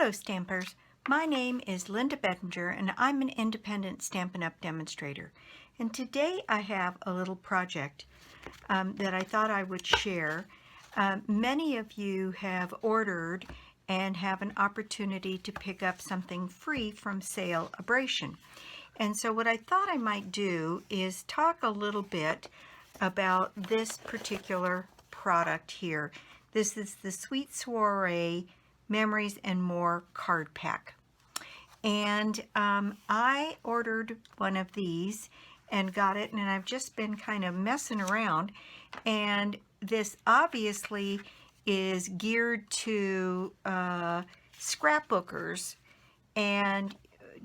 Hello Stampers, my name is Linda Bedinger and I'm an independent Stampin' Up! Demonstrator. And today I have a little project that I thought I would share. Many of you have ordered and have an opportunity to pick up something free from Sale Abration. And so what I thought I might do is talk a little bit about this particular product here. This is the Sweet Soiree Memories and More card pack. And I ordered one of these and got it, and I've just been kind of messing around. And this obviously is geared to scrapbookers, and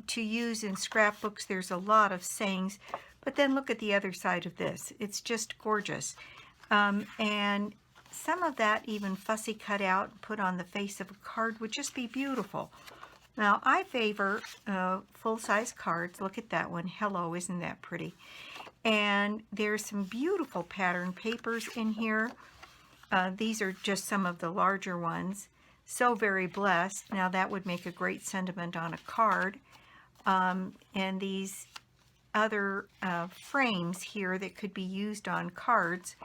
to use in scrapbooks. There's a lot of sayings, but then look at the other side of this. It's just gorgeous. And some of that even fussy cut out and put on the face of a card would just be beautiful. Now I favor full-size cards. Look at that one. Hello, isn't that pretty? And there's some beautiful pattern papers in here. These are just some of the larger ones. So very blessed. Now that would make a great sentiment on a card. And these other frames here that could be used on cards.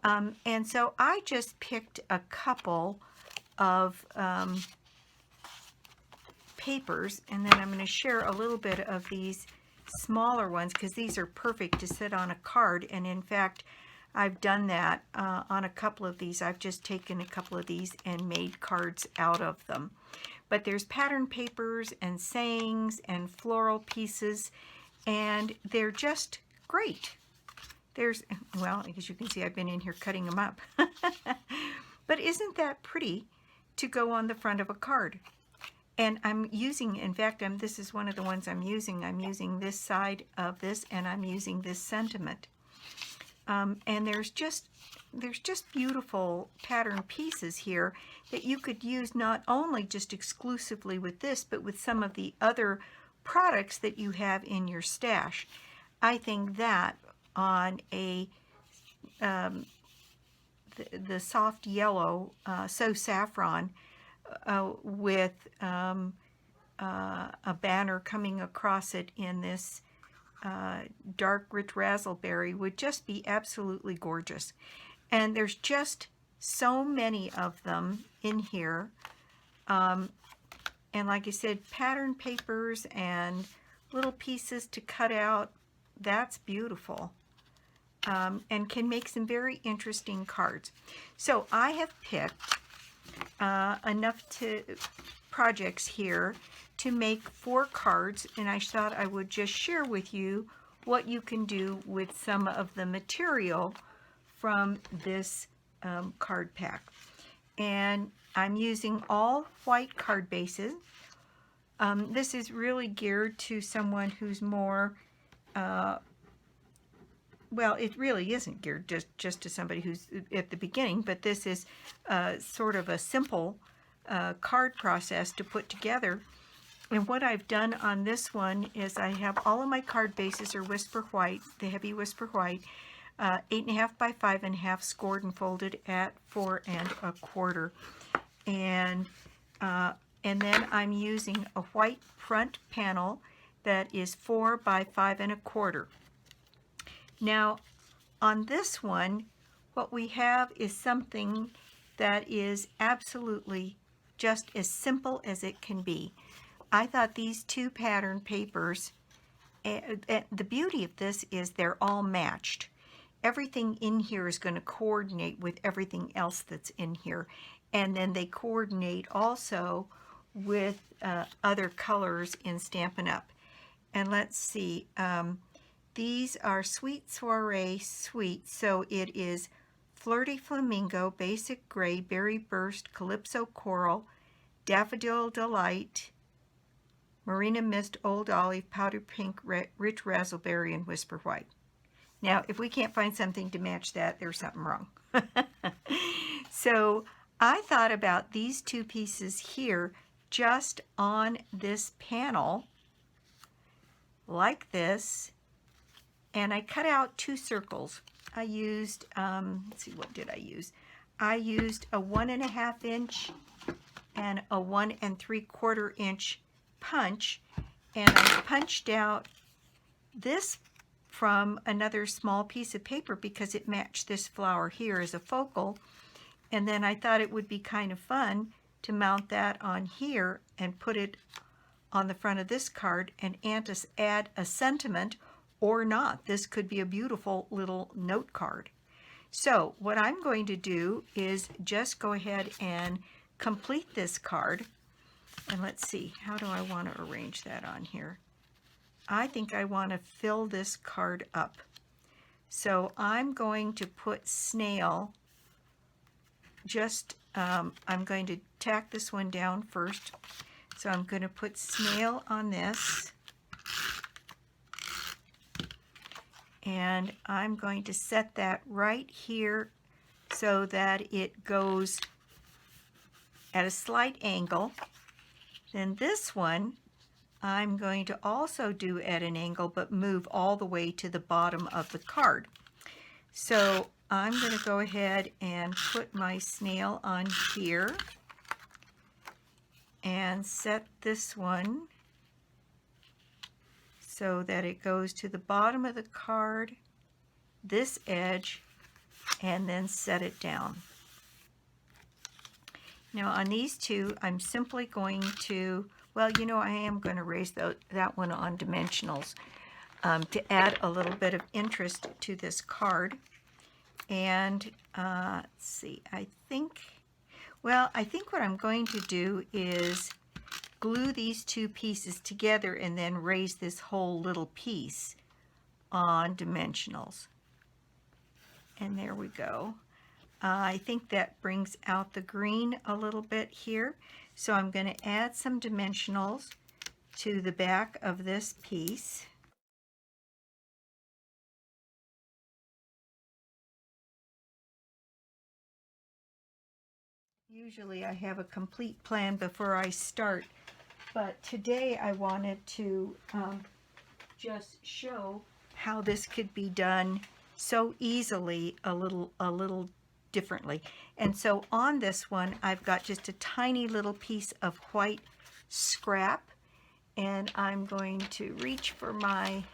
And so I just picked a couple of papers, and then I'm going to share a little bit of these smaller ones because these are perfect to sit on a card. And in fact, I've done that on a couple of these. I've just taken a couple of these and made cards out of them. But there's pattern papers and sayings and floral pieces, and they're just great. There's, well, as you can see, I've been in here cutting them up. But isn't that pretty to go on the front of a card? And I'm using, in fact, this is one of the ones I'm using. I'm using this side of this, and I'm using this sentiment. And there's just beautiful pattern pieces here that you could use not only just exclusively with this, but with some of the other products that you have in your stash. I think that on a the soft yellow, so saffron, with a banner coming across it in this dark rich raspberry would just be absolutely gorgeous. And there's just so many of them in here. And like I said, pattern papers and little pieces to cut out. That's beautiful. And can make some very interesting cards. So I have picked enough projects here to make 4 cards, and I thought I would just share with you what you can do with some of the material from this card pack. And I'm using all white card bases. This is really geared to someone who's more well, it really isn't geared just to somebody who's at the beginning, but this is sort of a simple card process to put together. And what I've done on this one is I have all of my card bases are Whisper White, the heavy Whisper White, 8.5 by 5.5, scored and folded at 4 1/4. And then I'm using a white front panel that is 4 by 5 1/4. Now, on this one, what we have is something that is absolutely just as simple as it can be. I thought these 2 pattern papers, the beauty of this is they're all matched. Everything in here is going to coordinate with everything else that's in here. And then they coordinate also with other colors in Stampin' Up. And let's see. These are Sweet Soiree Sweet, so it is Flirty Flamingo, Basic Gray, Berry Burst, Calypso Coral, Daffodil Delight, Marina Mist, Old Olive, Powder Pink, Rich Raspberry, and Whisper White. Now, if we can't find something to match that, there's something wrong. So I thought about these 2 pieces here just on this panel, like this. And I cut out 2 circles. I used, let's see, what did I use? I used a 1.5 inch and a 1 3/4 inch punch, and I punched out this from another small piece of paper because it matched this flower here as a focal. And then I thought it would be kind of fun to mount that on here and put it on the front of this card and add a sentiment or not. This could be a beautiful little note card. So what I'm going to do is just go ahead and complete this card. And let's see, how do I want to arrange that on here? I think I want to fill this card up. So I'm going to put snail, I'm going to tack this one down first. So I'm going to put snail on this. And I'm going to set that right here so that it goes at a slight angle. Then this one I'm going to also do at an angle, but move all the way to the bottom of the card. So I'm going to go ahead and put my snail on here and set this one so that it goes to the bottom of the card, this edge, and then set it down. Now on these two, I'm simply going to, well, you know, I am going to raise that one on dimensionals to add a little bit of interest to this card. And let's see, I think what I'm going to do is glue these two pieces together and then raise this whole little piece on dimensionals. And there we go. I think that brings out the green a little bit here. So I'm going to add some dimensionals to the back of this piece. Usually I have a complete plan before I start, but today I wanted to just show how this could be done so easily, a little differently. And so on this one, I've got just a tiny little piece of white scrap, and I'm going to reach for my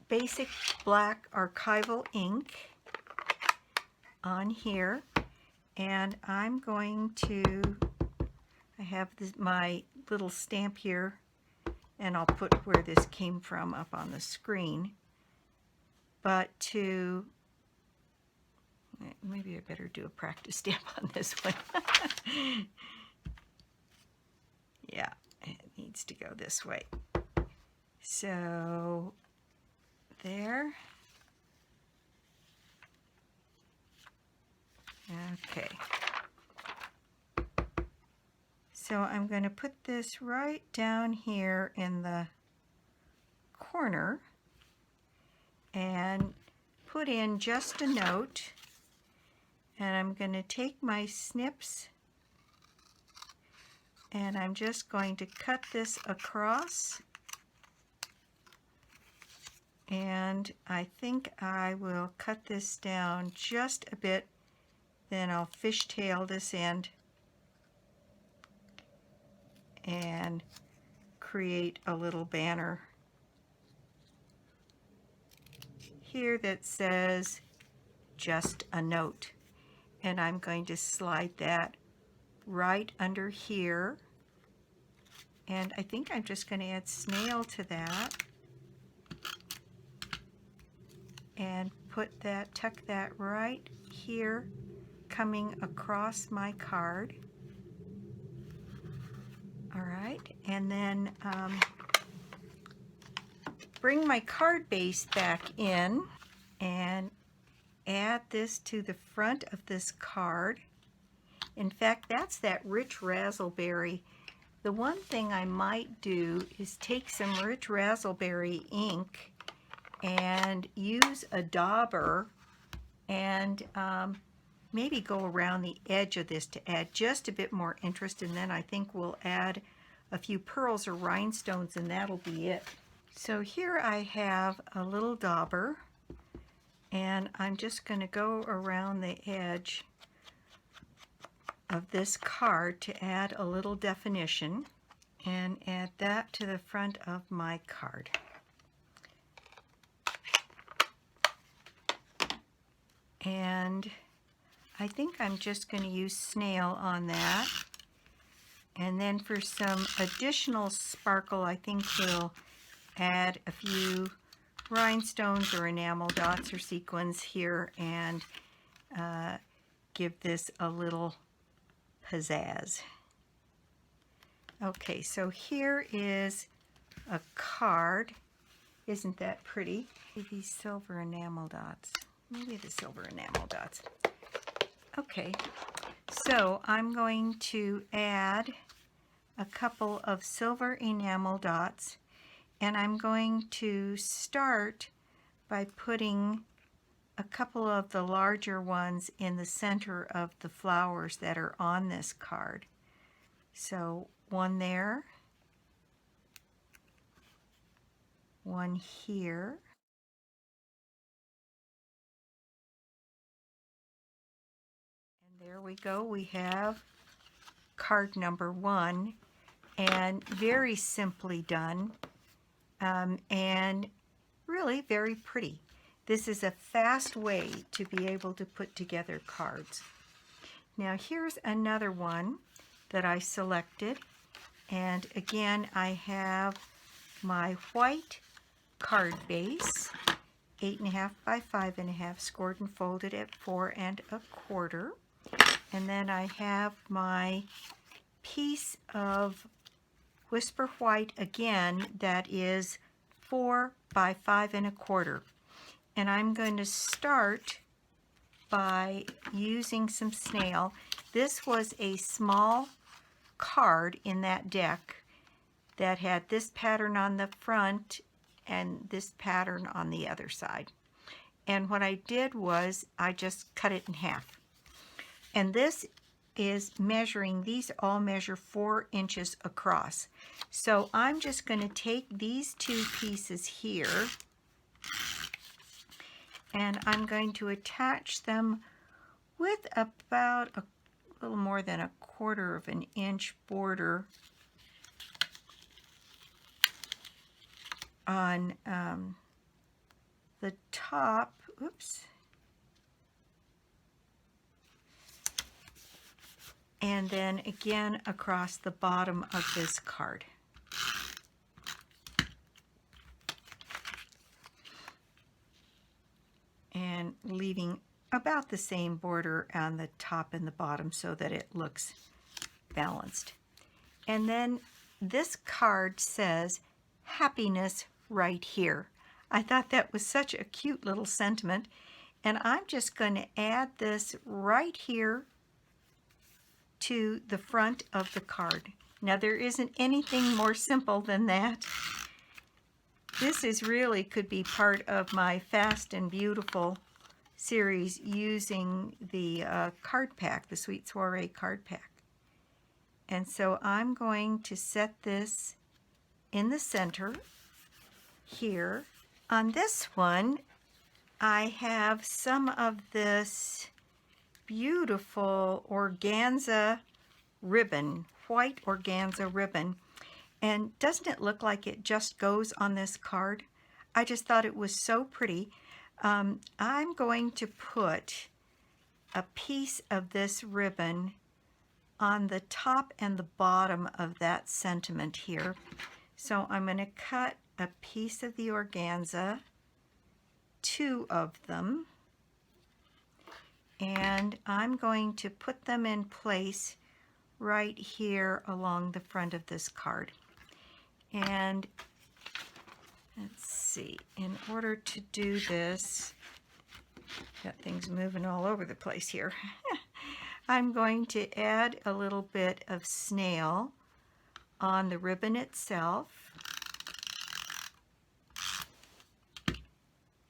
basic black archival ink on here, and I'm going to, I have my little stamp here, and I'll put where this came from up on the screen, but maybe I better do a practice stamp on this one. Yeah, it needs to go this way. So there. Okay. So I'm going to put this right down here in the corner and put in just a note. And I'm going to take my snips and I'm just going to cut this across. And I think I will cut this down just a bit. Then I'll fishtail this end and create a little banner here that says just a note. And I'm going to slide that right under here. And I think I'm just going to add snail to that and tuck that right here, coming across my card. All right, and then bring my card base back in and add this to the front of this card. In fact, that's that rich raspberry. The one thing I might do is take some rich raspberry ink and use a dauber and maybe go around the edge of this to add just a bit more interest, and then I think we'll add a few pearls or rhinestones and that'll be it. So here I have a little dauber, and I'm just going to go around the edge of this card to add a little definition and add that to the front of my card. And I think I'm just going to use snail on that. And then for some additional sparkle, I think we'll add a few rhinestones or enamel dots or sequins here and give this a little pizzazz. Okay, so here is a card. Isn't that pretty? These silver enamel dots. Maybe the silver enamel dots. Okay, so I'm going to add a couple of silver enamel dots, and I'm going to start by putting a couple of the larger ones in the center of the flowers that are on this card. So one there, one here, and there we go. We have card number 1, and very simply done, and really very pretty. This is a fast way to be able to put together cards. Now here's another one that I selected, and again I have my white card base, 8.5 by 5.5, scored and folded at 4 1/4, and then I have my piece of Whisper White again that is 4 by 5 1/4. And I'm going to start by using some snail. This was a small card in that deck that had this pattern on the front and this pattern on the other side. And what I did was I just cut it in half. And this is measuring, these all measure 4 inches across. So I'm just going to take these two pieces here, and I'm going to attach them with about a little more than 1/4 of an inch border on the top. Oops. And then again across the bottom of this card. And leaving about the same border on the top and the bottom so that it looks balanced. And then this card says happiness right here. I thought that was such a cute little sentiment, and I'm just going to add this right here to the front of the card. Now there isn't anything more simple than that. This is really could be part of my Fast and Beautiful series using the card pack, the Sweet Soiree card pack. And so I'm going to set this in the center here. On this one, I have some of this beautiful organza ribbon, white organza ribbon. And doesn't it look like it just goes on this card? I just thought it was so pretty. I'm going to put a piece of this ribbon on the top and the bottom of that sentiment here. So I'm going to cut a piece of the organza, 2 of them, and I'm going to put them in place right here along the front of this card. And let's see, in order to do this, got things moving all over the place here. I'm going to add a little bit of snail on the ribbon itself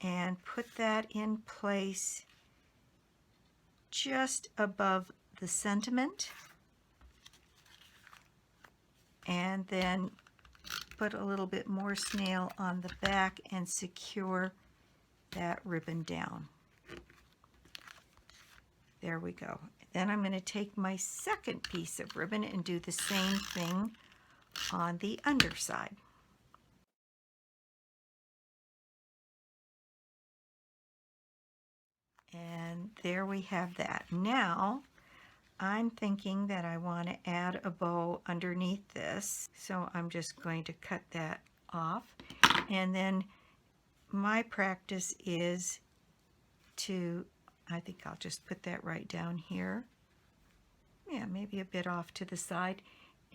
and put that in place just above the sentiment, and then put a little bit more snail on the back and secure that ribbon down. There we go. Then I'm going to take my second piece of ribbon and do the same thing on the underside. And there we have that. Now I'm thinking that I want to add a bow underneath this, so I'm just going to cut that off. And then my practice is to, I think I'll just put that right down here. Yeah, maybe a bit off to the side.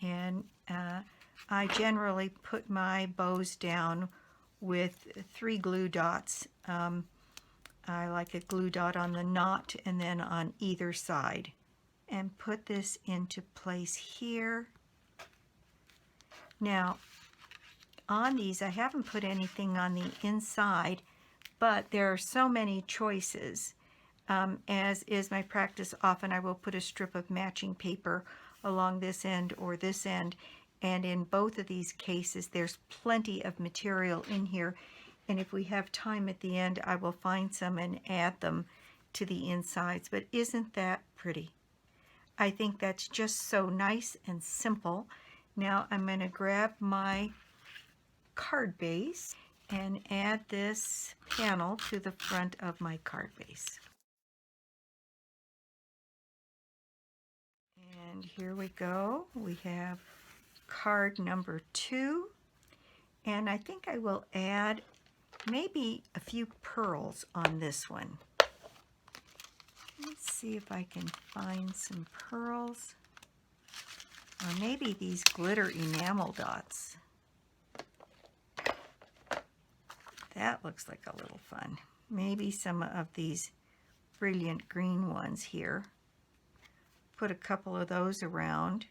And I generally put my bows down with 3 glue dots. I like a glue dot on the knot and then on either side. And put this into place here. Now, on these, I haven't put anything on the inside, but there are so many choices. As is my practice, often I will put a strip of matching paper along this end or this end, and in both of these cases, there's plenty of material in here, and if we have time at the end, I will find some and add them to the insides. But isn't that pretty? I think that's just so nice and simple. Now I'm going to grab my card base and add this panel to the front of my card base. And here we go. We have card number 2. And I think I will add maybe a few pearls on this one. Let's see if I can find some pearls, or maybe these glitter enamel dots. That looks like a little fun. Maybe some of these brilliant green ones here. Put a couple of those around,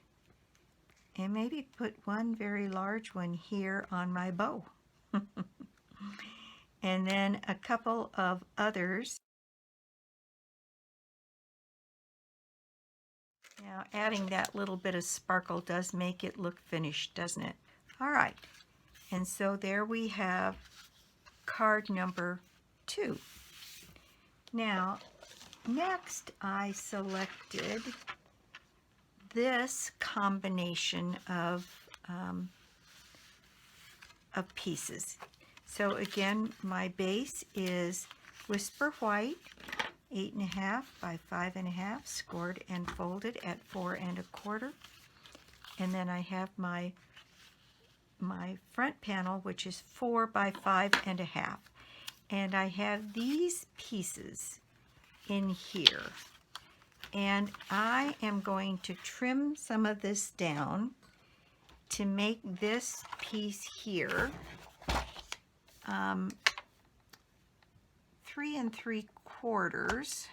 and maybe put one very large one here on my bow. And then a couple of others. Now, adding that little bit of sparkle does make it look finished, doesn't it? All right, and so there we have card number 2. Now, next I selected this combination of pieces. So again, my base is Whisper White, 8.5 by 5.5, scored and folded at 4 1/4. And then I have my front panel, which is 4 by 5.5. And I have these pieces in here. And I am going to trim some of this down to make this piece here 3 3/4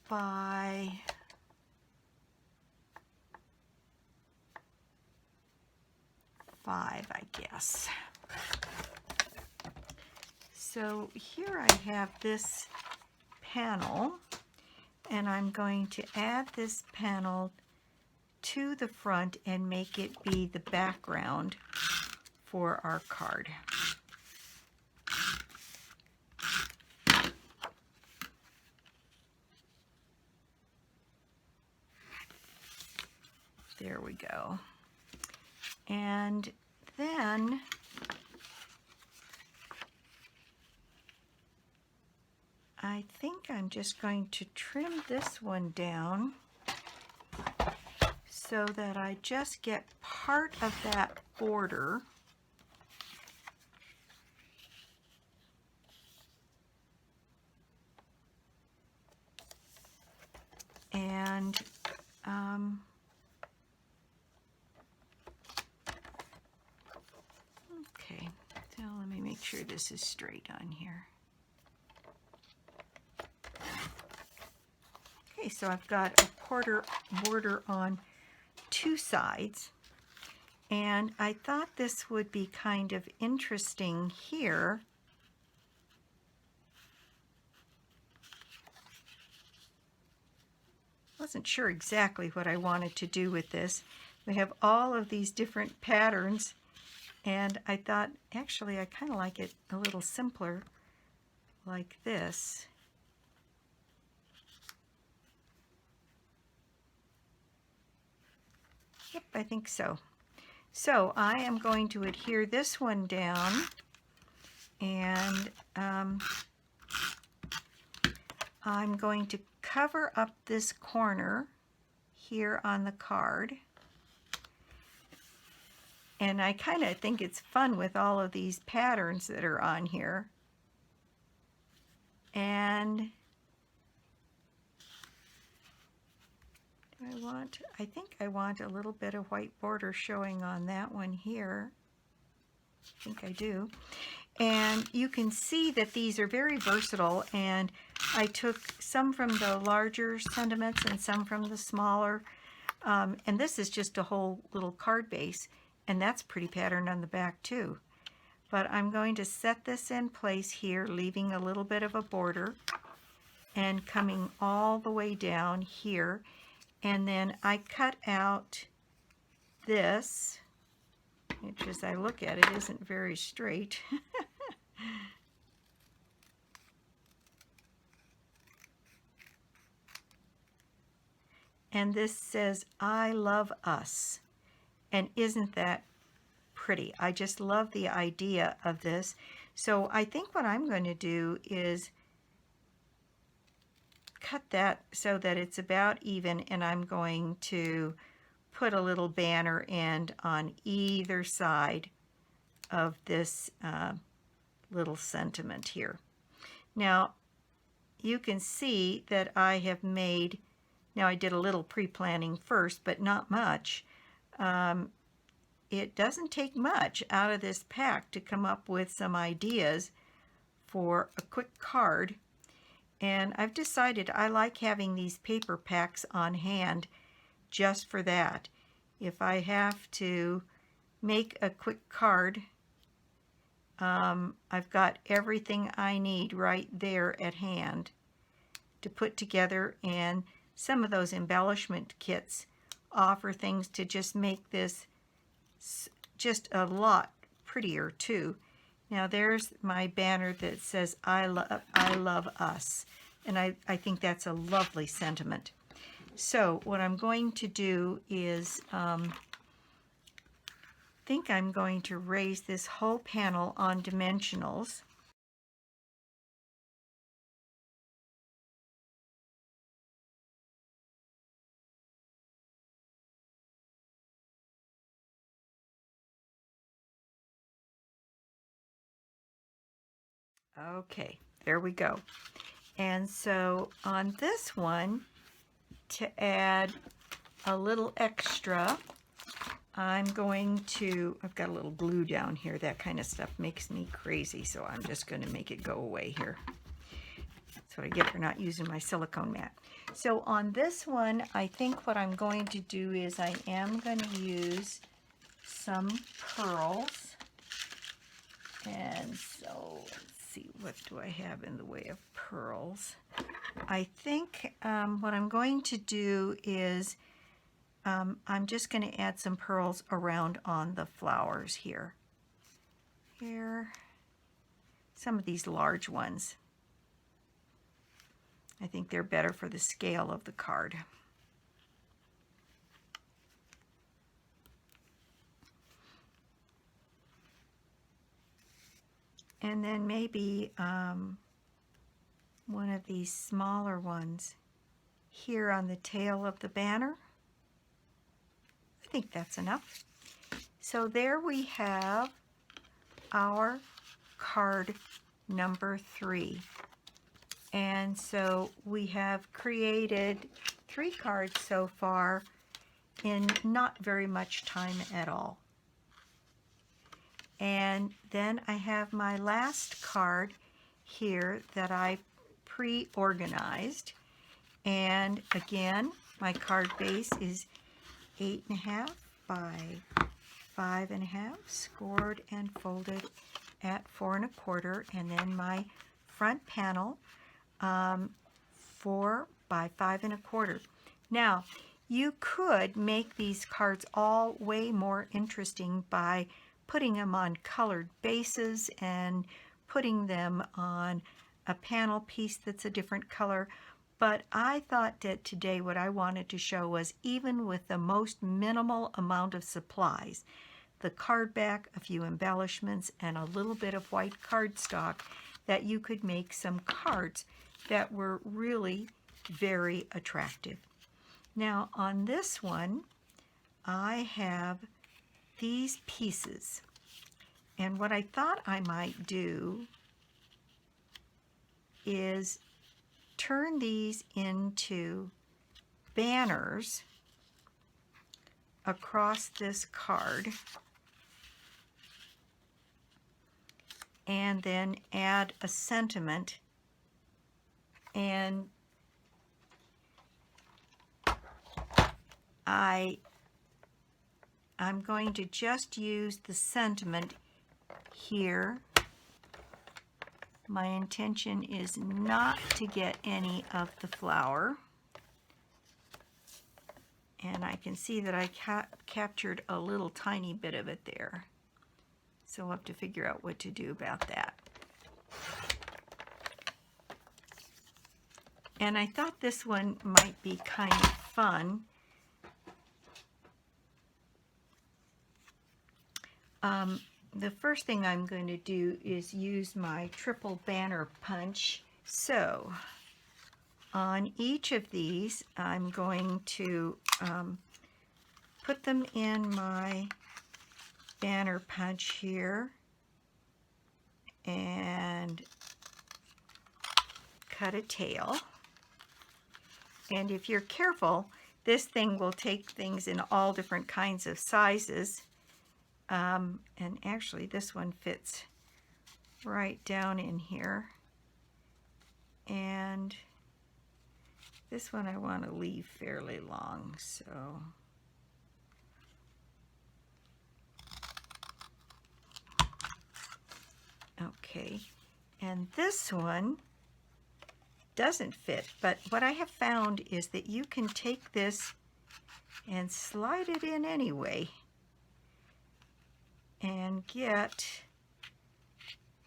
by 5, I guess. So here I have this panel, and I'm going to add this panel to the front and make it be the background for our card. There we go. And then I think I'm just going to trim this one down so that I just get part of that border. And okay, so let me make sure this is straight on here. Okay, so I've got a border on 2 sides, and I thought this would be kind of interesting here. Wasn't sure exactly what I wanted to do with this. We have all of these different patterns And I thought, actually, I kind of like it a little simpler like this. Yep, I think so. So I am going to adhere this one down, and I'm going to cover up this corner here on the card. And I kind of think it's fun with all of these patterns that are on here. And I think I want a little bit of white border showing on that one here. I think I do. And you can see that these are very versatile, and I took some from the larger sentiments and some from the smaller. And this is just a whole little card base, and that's pretty patterned on the back too. But I'm going to set this in place here, leaving a little bit of a border and coming all the way down here. And then I cut out this, which as I look at it isn't very straight. And this says, "I love us." And isn't that pretty? I just love the idea of this. So I think what I'm going to do is cut that so that it's about even, and I'm going to put a little banner end on either side of this little sentiment here. Now you can see that I have made, now I did a little pre-planning first, but not much. It doesn't take much out of this pack to come up with some ideas for a quick card. And I've decided I like having these paper packs on hand just for that. If I have to make a quick card, I've got everything I need right there at hand to put together, and some of those embellishment kits offer things to just make this just a lot prettier too. Now there's my banner that says I love us, and I think that's a lovely sentiment. So what I'm going to do is think I'm going to raise this whole panel on dimensionals. Okay, there we go. And so on this one, to add a little extra, I've got a little glue down here. That kind of stuff makes me crazy, so I'm just going to make it go away here. That's what I get for not using my silicone mat. So on this one, I think what I'm going to do is I am going to use some pearls. And so let's see, what do I have in the way of pearls? I think what I'm going to do is I'm just going to add some pearls around on the flowers here. Some of these large ones. I think they're better for the scale of the card. And then maybe one of these smaller ones here on the tail of the banner. I think that's enough. So there we have our card number 3. And so we have created 3 cards so far in not very much time at all. And then I have my last card here that I pre-organized. And again, my card base is 8.5 by 5.5, scored and folded at 4 1/4, and then my front panel 4 by 5 1/4. Now, you could make these cards all way more interesting by putting them on colored bases and putting them on a panel piece that's a different color. But I thought that today what I wanted to show was, even with the most minimal amount of supplies, the card back, a few embellishments, and a little bit of white cardstock, that you could make some cards that were really very attractive. Now on this one, I have these pieces, and what I thought I might do is turn these into banners across this card, and then add a sentiment, and I'm going to just use the sentiment here. My intention is not to get any of the flower. And I can see that I captured a little tiny bit of it there. So we'll have to figure out what to do about that. And I thought this one might be kind of fun. The first thing I'm going to do is use my triple banner punch. So on each of these, I'm going to put them in my banner punch here and cut a tail. And if you're careful, this thing will take things in all different kinds of sizes. And actually this one fits right down in here. And this one I want to leave fairly long, so okay. And this one doesn't fit, but what I have found is that you can take this and slide it in anyway and get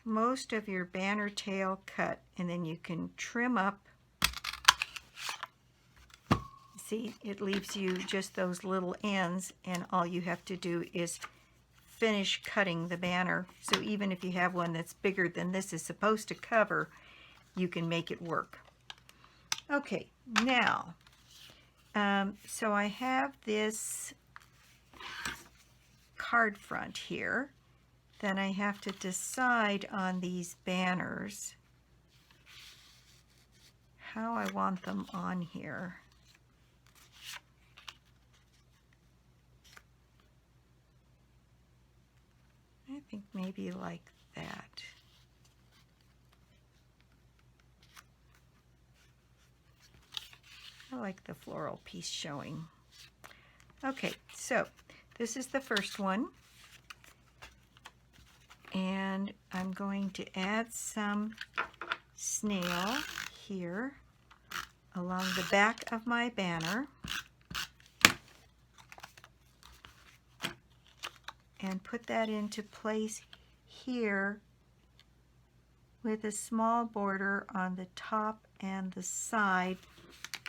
most of your banner tail cut, and then you can trim up. See, it leaves you just those little ends, and all you have to do is finish cutting the banner. So even if you have one that's bigger than this is supposed to cover, you can make it work. Okay, now, so I have this card front here. Then I have to decide on these banners how I want them on here. I think maybe like that. I like the floral piece showing. Okay, so this is the first one. And I'm going to add some snail here along the back of my banner. And put that into place here with a small border on the top and the side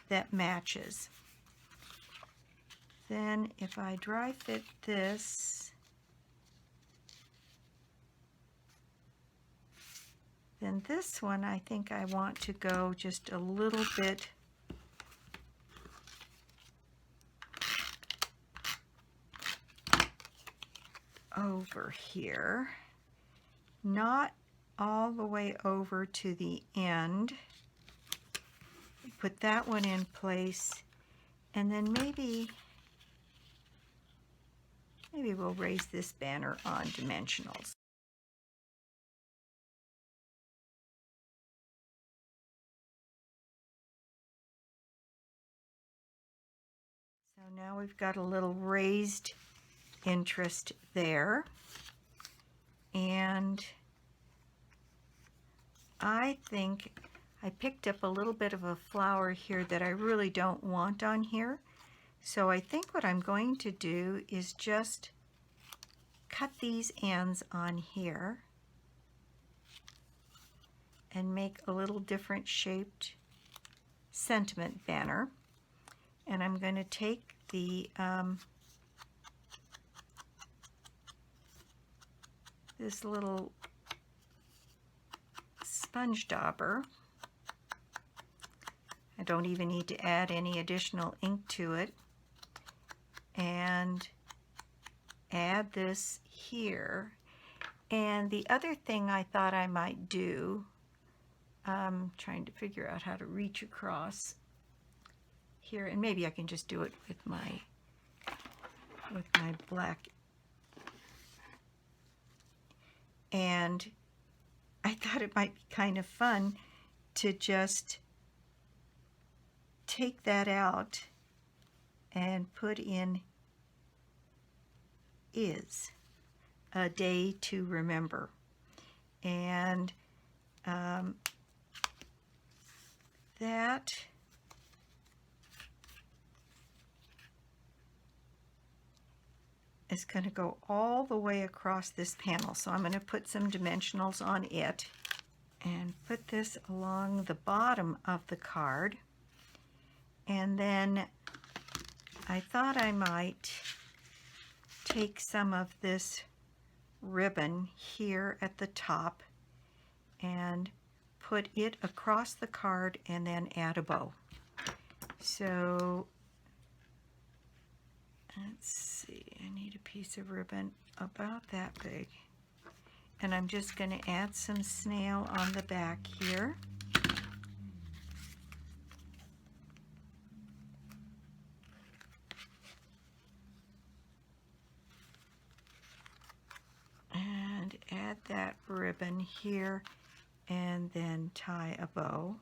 that matches. Then if I dry fit this, then this one I think I want to go just a little bit over here, not all the way over to the end. Put that one in place, and then maybe we'll raise this banner on dimensionals. So now we've got a little raised interest there, and I think I picked up a little bit of a flower here that I really don't want on here. So I think what I'm going to do is just cut these ends on here and make a little different shaped sentiment banner. And I'm going to take the this little sponge dauber. I don't even need to add any additional ink to it, and add this here. And the other thing I thought I might do, I'm trying to figure out how to reach across here, and maybe I can just do it with my black. And I thought it might be kind of fun to just take that out and put in "is a day to remember." And that is going to go all the way across this panel. So I'm going to put some dimensionals on it and put this along the bottom of the card. And then I thought I might take some of this ribbon here at the top and put it across the card and then add a bow. So let's see, I need a piece of ribbon about that big. And I'm just going to add some snail on the back here. And add that ribbon here and then tie a bow.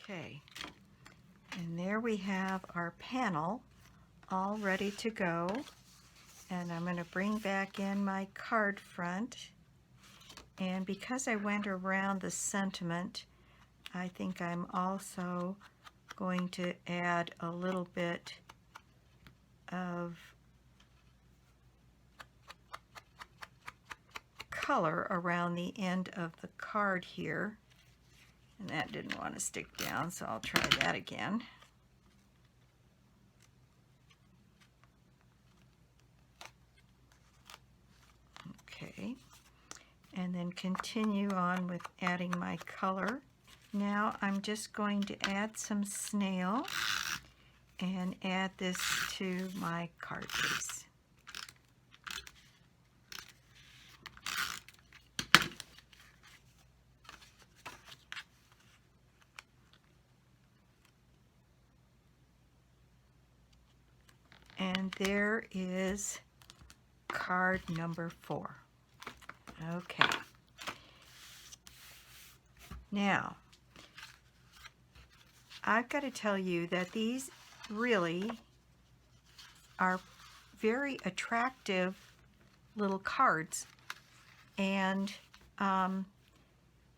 Okay, and there we have our panel all ready to go. And I'm going to bring back in my card front. And because I went around the sentiment, I think I'm also going to add a little bit of color around the end of the card here. And that didn't want to stick down, so I'll try that again. Okay, and then continue on with adding my color. Now I'm just going to add some snail and add this to my card base. And there is card number 4. Okay. Now, I've got to tell you that these really are very attractive little cards, and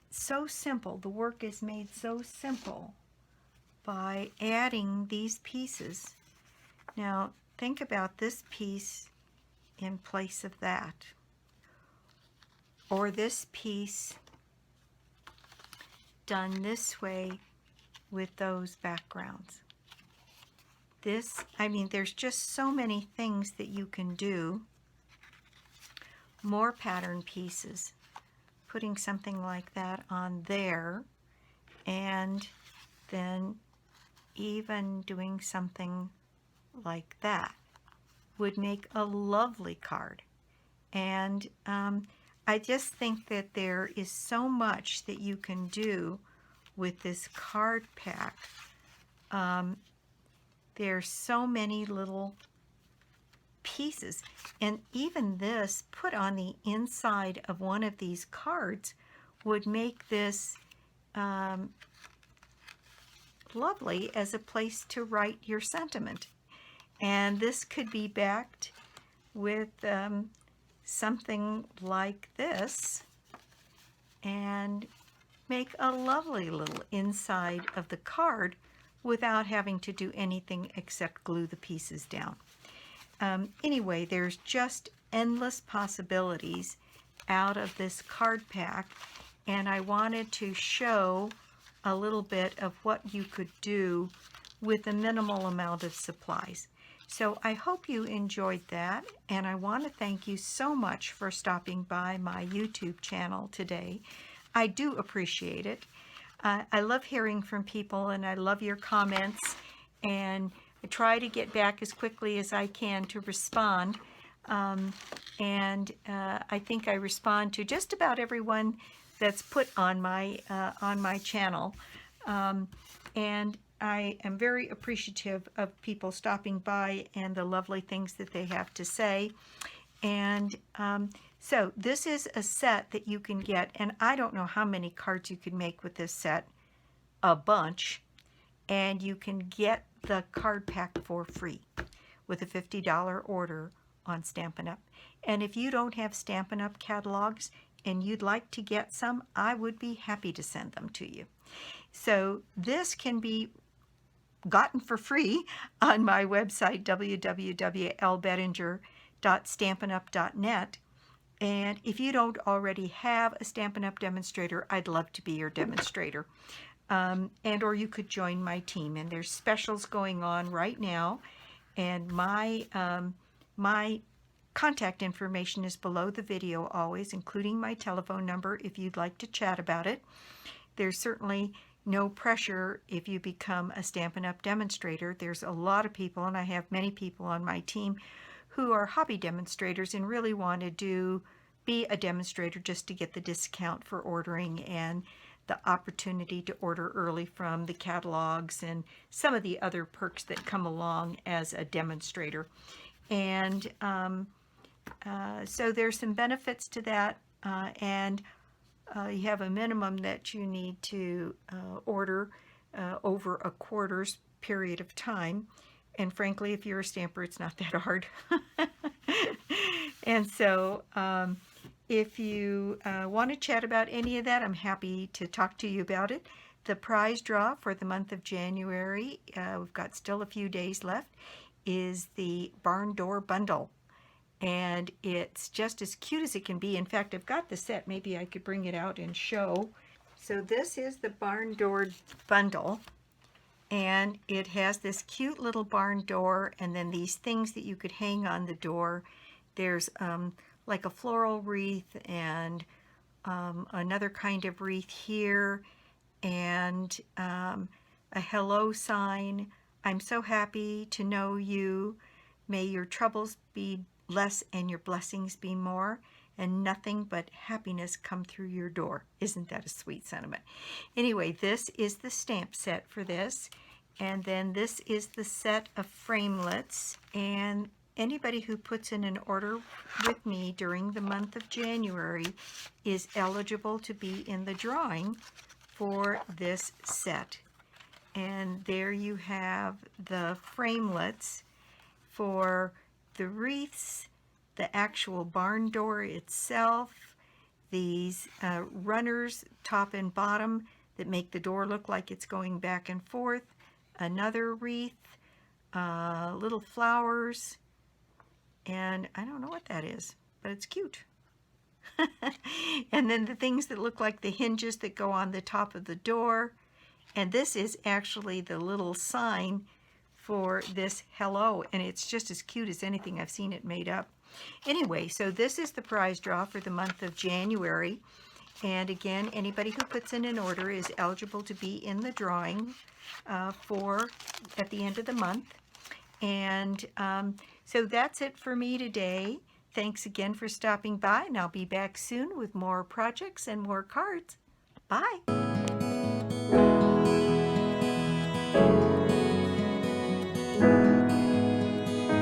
so simple. The work is made so simple by adding these pieces. Now, think about this piece in place of that, or this piece done this way with those backgrounds. This, I mean, there's just so many things that you can do. More pattern pieces, putting something like that on there, and then even doing something like that would make a lovely card. And I just think that there is so much that you can do with this card pack. There's so many little pieces, and even this put on the inside of one of these cards would make this lovely as a place to write your sentiment. And this could be backed with something like this and make a lovely little inside of the card without having to do anything except glue the pieces down. Anyway, there's just endless possibilities out of this card pack, and I wanted to show a little bit of what you could do with a minimal amount of supplies. So I hope you enjoyed that, and I want to thank you so much for stopping by my YouTube channel today. I do appreciate it. I love hearing from people, and I love your comments, and I try to get back as quickly as I can to respond. I think I respond to just about everyone that's put on my channel. And I am very appreciative of people stopping by and the lovely things that they have to say. And so this is a set that you can get, and I don't know how many cards you can make with this set, a bunch, and you can get the card pack for free with a $50 order on Stampin' Up. And if you don't have Stampin' Up catalogs and you'd like to get some, I would be happy to send them to you. So this can be gotten for free on my website, www.lbedinger.stampinup.net. And if you don't already have a Stampin' Up demonstrator, I'd love to be your demonstrator. And or you could join my team. And there's specials going on right now. And my contact information is below the video always, including my telephone number if you'd like to chat about it. There's certainly no pressure if you become a Stampin' Up demonstrator. There's a lot of people, and I have many people on my team who are hobby demonstrators and really want to be a demonstrator just to get the discount for ordering and the opportunity to order early from the catalogs and some of the other perks that come along as a demonstrator. And so there's some benefits to that, and you have a minimum that you need to order over a quarter's period of time. And frankly, if you're a stamper, it's not that hard. And so if you want to chat about any of that, I'm happy to talk to you about it. The prize draw for the month of January, we've got still a few days left, is the Barn Door Bundle. And it's just as cute as it can be. In fact, I've got the set. Maybe I could bring it out and show. So this is the Barn Door Bundle. And it has this cute little barn door, and then these things that you could hang on the door. There's like a floral wreath and another kind of wreath here, and a hello sign. I'm so happy to know you. May your troubles be less and your blessings be more, and nothing but happiness come through your door. Isn't that a sweet sentiment? Anyway, this is the stamp set for this, and then this is the set of framelits. And anybody who puts in an order with me during the month of January is eligible to be in the drawing for this set. And there you have the framelits for the wreaths, the actual barn door itself, these runners top and bottom that make the door look like it's going back and forth, another wreath, little flowers, and I don't know what that is, but it's cute. And then the things that look like the hinges that go on the top of the door, and this is actually the little sign for this hello, and it's just as cute as anything I've seen it made up. Anyway, so this is the prize draw for the month of January, and again, anybody who puts in an order is eligible to be in the drawing for at the end of the month. And so that's it for me today. Thanks again for stopping by, and I'll be back soon with more projects and more cards. Bye.